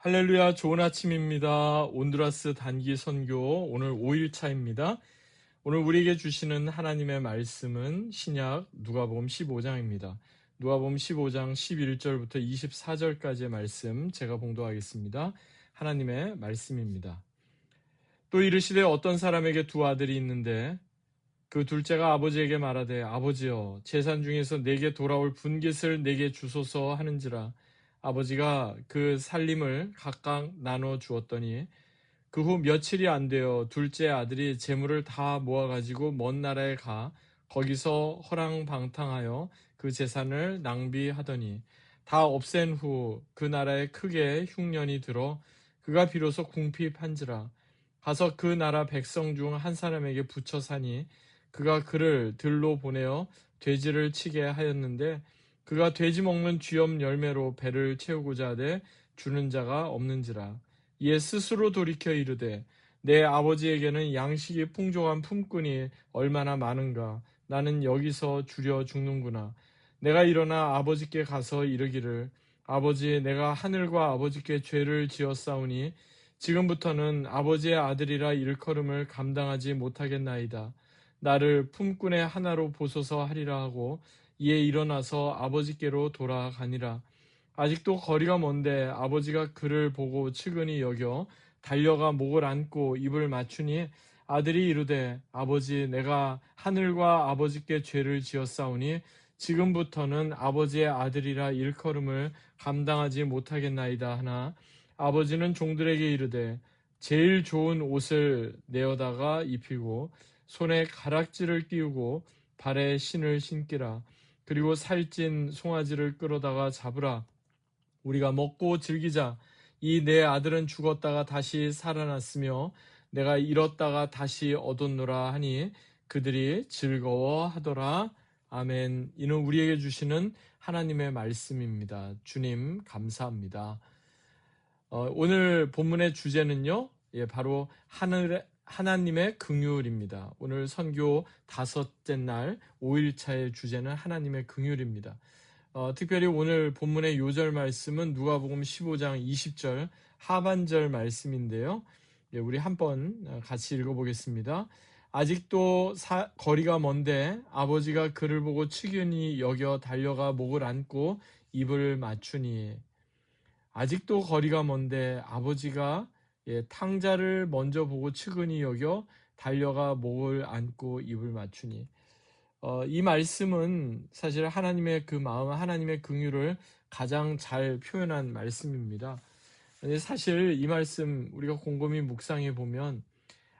할렐루야, 좋은 아침입니다. 온두라스 단기 선교 오늘 5일차입니다. 오늘 우리에게 주시는 하나님의 말씀은 신약 누가복음 15장입니다. 누가복음 15장 11절부터 24절까지의 말씀 제가 봉독하겠습니다. 하나님의 말씀입니다. 또 이르시되 어떤 사람에게 두 아들이 있는데 그 둘째가 아버지에게 말하되 아버지여 재산 중에서 내게 돌아올 분깃을 내게 주소서 하는지라 아버지가 그 살림을 각각 나눠 주었더니 그 후 며칠이 안 되어 둘째 아들이 재물을 다 모아가지고 먼 나라에 가 거기서 허랑방탕하여 그 재산을 낭비하더니 다 없앤 후 그 나라에 크게 흉년이 들어 그가 비로소 궁핍한지라 가서 그 나라 백성 중 한 사람에게 붙여 사니 그가 그를 들로 보내어 돼지를 치게 하였는데 그가 돼지 먹는 쥐염 열매로 배를 채우고자 하되 주는 자가 없는지라 이에 스스로 돌이켜 이르되 내 아버지에게는 양식이 풍족한 품꾼이 얼마나 많은가 나는 여기서 주려 죽는구나 내가 일어나 아버지께 가서 이르기를 아버지 내가 하늘과 아버지께 죄를 지었사오니 지금부터는 아버지의 아들이라 일컬음을 감당하지 못하겠나이다 나를 품꾼의 하나로 보소서 하리라 하고 이에 일어나서 아버지께로 돌아가니라 아직도 거리가 먼데 아버지가 그를 보고 측은히 여겨 달려가 목을 안고 입을 맞추니 아들이 이르되 아버지 내가 하늘과 아버지께 죄를 지었사오니 지금부터는 아버지의 아들이라 일컬음을 감당하지 못하겠나이다 하나 아버지는 종들에게 이르되 제일 좋은 옷을 내어다가 입히고 손에 가락지를 띄우고 발에 신을 신기라 그리고 살찐 송아지를 끌어다가 잡으라 우리가 먹고 즐기자. 이 내 아들은 죽었다가 다시 살아났으며 내가 잃었다가 다시 얻었노라 하니 그들이 즐거워하더라. 아멘. 이는 우리에게 주시는 하나님의 말씀입니다. 주님 감사합니다. 오늘 본문의 주제는요. 바로 하나님의 긍휼입니다. 오늘 선교 5째 날 5일차의 주제는 하나님의 긍휼입니다. 특별히 오늘 본문의 요절 말씀은 누가복음 15장 20절 하반절 말씀인데요. 우리 한번 같이 읽어보겠습니다. 아직도 거리가 먼데 아버지가 그를 보고 측은히 여겨 달려가 목을 안고 입을 맞추니 아직도 거리가 먼데 아버지가 탕자를 먼저 보고 측은히 여겨 달려가 목을 안고 입을 맞추니 이 말씀은 사실 하나님의 그 마음, 하나님의 긍휼을 가장 잘 표현한 말씀입니다. 사실 이 말씀 우리가 곰곰이 묵상해 보면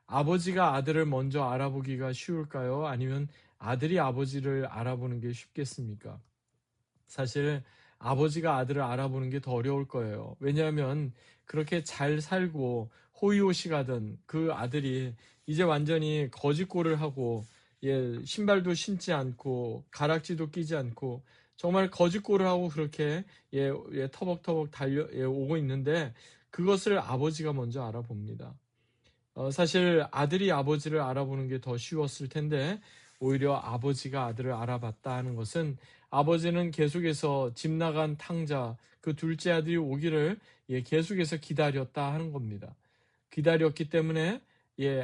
아버지가 아들을 먼저 알아보기가 쉬울까요? 아니면 아들이 아버지를 알아보는 게 쉽겠습니까? 사실 아버지가 아들을 알아보는 게 더 어려울 거예요. 왜냐하면 그렇게 잘 살고 호의호식하던 그 아들이 이제 완전히 거짓골을 하고 신발도 신지 않고 가락지도 끼지 않고 정말 거짓골을 하고 그렇게 터벅터벅 오고 있는데 그것을 아버지가 먼저 알아봅니다. 사실 아들이 아버지를 알아보는 게 더 쉬웠을 텐데 오히려 아버지가 아들을 알아봤다 하는 것은 아버지는 계속해서 집 나간 탕자 그 둘째 아들이 오기를 계속해서 기다렸다 하는 겁니다. 기다렸기 때문에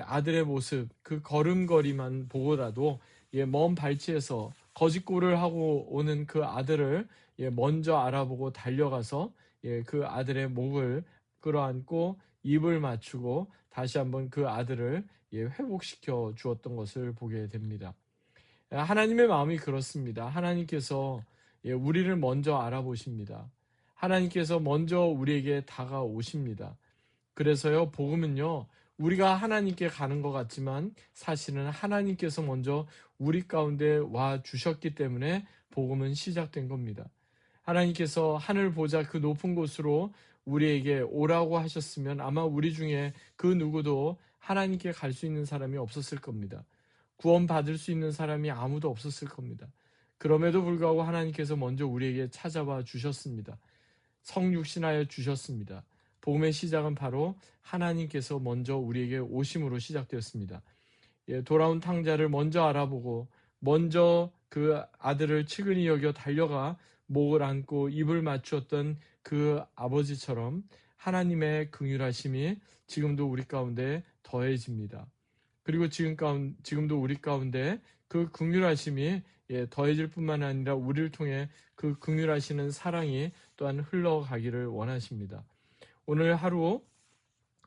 아들의 모습 그 걸음걸이만 보고라도 먼 발치에서 거짓골을 하고 오는 그 아들을 먼저 알아보고 달려가서 그 아들의 목을 끌어안고 입을 맞추고 다시 한번 그 아들을 회복시켜 주었던 것을 보게 됩니다. 하나님의 마음이 그렇습니다. 하나님께서 우리를 먼저 알아보십니다. 하나님께서 먼저 우리에게 다가오십니다. 그래서요, 복음은요, 우리가 하나님께 가는 것 같지만 사실은 하나님께서 먼저 우리 가운데 와 주셨기 때문에 복음은 시작된 겁니다. 하나님께서 하늘 보자 그 높은 곳으로 우리에게 오라고 하셨으면 아마 우리 중에 그 누구도 하나님께 갈 수 있는 사람이 없었을 겁니다. 구원받을 수 있는 사람이 아무도 없었을 겁니다. 그럼에도 불구하고 하나님께서 먼저 우리에게 찾아와 주셨습니다. 성육신하여 주셨습니다. 복음의 시작은 바로 하나님께서 먼저 우리에게 오심으로 시작되었습니다. 돌아온 탕자를 먼저 알아보고 먼저 그 아들을 측은히 여겨 달려가 목을 안고 입을 맞추었던 그 아버지처럼 하나님의 긍휼하심이 지금도 우리 가운데 더해집니다. 그리고 지금도 우리 가운데 그 긍휼하심이 더해질 뿐만 아니라 우리를 통해 그 긍휼하시는 사랑이 또한 흘러가기를 원하십니다. 오늘 하루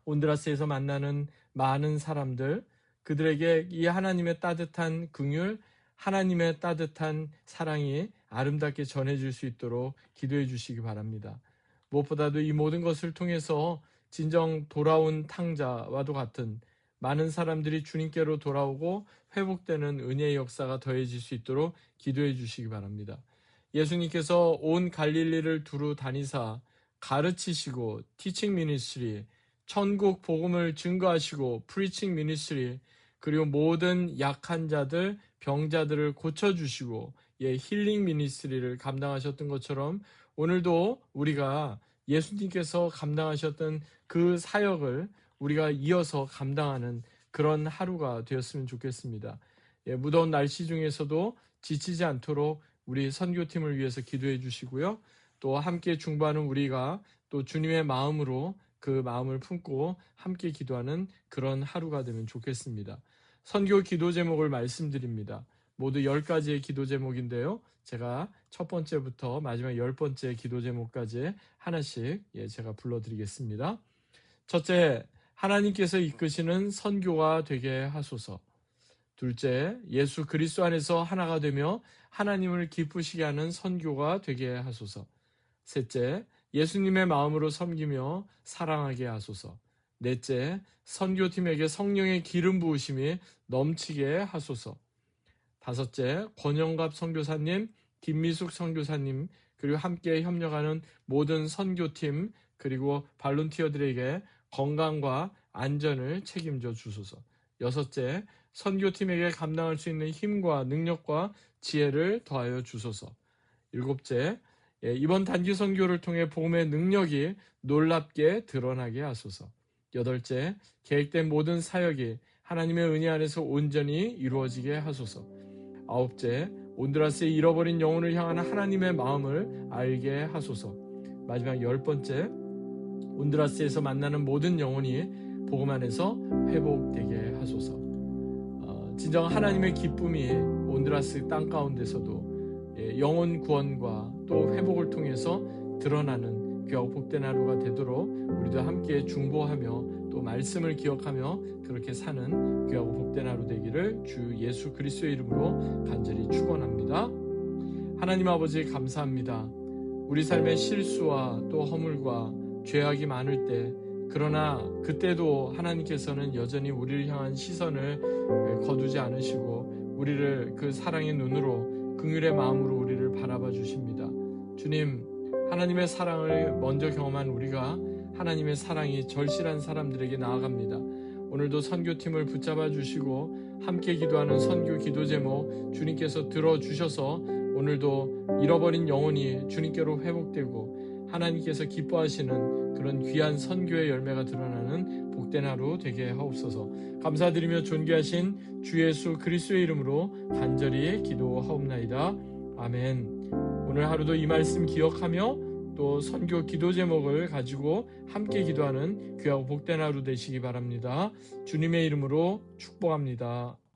온두라스에서 만나는 많은 사람들, 그들에게 이 하나님의 따뜻한 긍휼, 하나님의 따뜻한 사랑이 아름답게 전해질 수 있도록 기도해 주시기 바랍니다. 무엇보다도 이 모든 것을 통해서 진정 돌아온 탕자와도 같은 많은 사람들이 주님께로 돌아오고 회복되는 은혜의 역사가 더해질 수 있도록 기도해 주시기 바랍니다. 예수님께서 온 갈릴리를 두루 다니사 가르치시고 티칭 미니스트리, 천국 복음을 증거하시고 프리칭 미니스트리, 그리고 모든 약한 자들, 병자들을 고쳐주시고 힐링 미니스트리를 감당하셨던 것처럼 오늘도 우리가 예수님께서 감당하셨던 그 사역을 우리가 이어서 감당하는 그런 하루가 되었으면 좋겠습니다. 무더운 날씨 중에서도 지치지 않도록 우리 선교팀을 위해서 기도해 주시고요. 또 함께 중보하는 우리가 또 주님의 마음으로 그 마음을 품고 함께 기도하는 그런 하루가 되면 좋겠습니다. 선교 기도 제목을 말씀드립니다. 모두 10가지의 기도 제목인데요. 제가 첫 번째부터 마지막 10번째 기도 제목까지 하나씩 제가 불러드리겠습니다. 첫째, 하나님께서 이끄시는 선교가 되게 하소서. 둘째, 예수 그리스도 안에서 하나가 되며 하나님을 기쁘시게 하는 선교가 되게 하소서. 셋째, 예수님의 마음으로 섬기며 사랑하게 하소서. 넷째, 선교팀에게 성령의 기름 부으심이 넘치게 하소서. 다섯째, 권영갑 선교사님, 김미숙 선교사님, 그리고 함께 협력하는 모든 선교팀, 그리고 발론티어들에게 건강과 안전을 책임져 주소서. 여섯째, 선교팀에게 감당할 수 있는 힘과 능력과 지혜를 더하여 주소서. 일곱째, 이번 단기 선교를 통해 복음의 능력이 놀랍게 드러나게 하소서. 여덟째, 계획된 모든 사역이 하나님의 은혜 안에서 온전히 이루어지게 하소서. 아홉째, 온두라스의 잃어버린 영혼을 향한 하나님의 마음을 알게 하소서. 마지막 10번째, 온두라스에서 만나는 모든 영혼이 복음 안에서 회복되게 하소서. 진정 하나님의 기쁨이 온두라스 땅 가운데서도 영혼 구원과 또 회복을 통해서 드러나는 귀하고 복된 하루가 되도록 우리도 함께 중보하며 또 말씀을 기억하며 그렇게 사는 귀하고 복된 하루 되기를 주 예수 그리스도의 이름으로 간절히 축원합니다. 하나님 아버지 감사합니다. 우리 삶의 실수와 또 허물과 죄악이 많을 때, 그러나 그때도 하나님께서는 여전히 우리를 향한 시선을 거두지 않으시고 우리를 그 사랑의 눈으로 긍휼의 마음으로 우리를 바라봐 주십니다. 주님, 하나님의 사랑을 먼저 경험한 우리가 하나님의 사랑이 절실한 사람들에게 나아갑니다. 오늘도 선교팀을 붙잡아 주시고 함께 기도하는 선교 기도 제목 주님께서 들어주셔서 오늘도 잃어버린 영혼이 주님께로 회복되고 하나님께서 기뻐하시는 그런 귀한 선교의 열매가 드러나는 복된 하루 되게 하옵소서. 감사드리며 존귀하신 주 예수 그리스도의 이름으로 간절히 기도하옵나이다. 아멘. 오늘 하루도 이 말씀 기억하며 또 선교 기도 제목을 가지고 함께 기도하는 귀하고 복된 하루 되시기 바랍니다. 주님의 이름으로 축복합니다.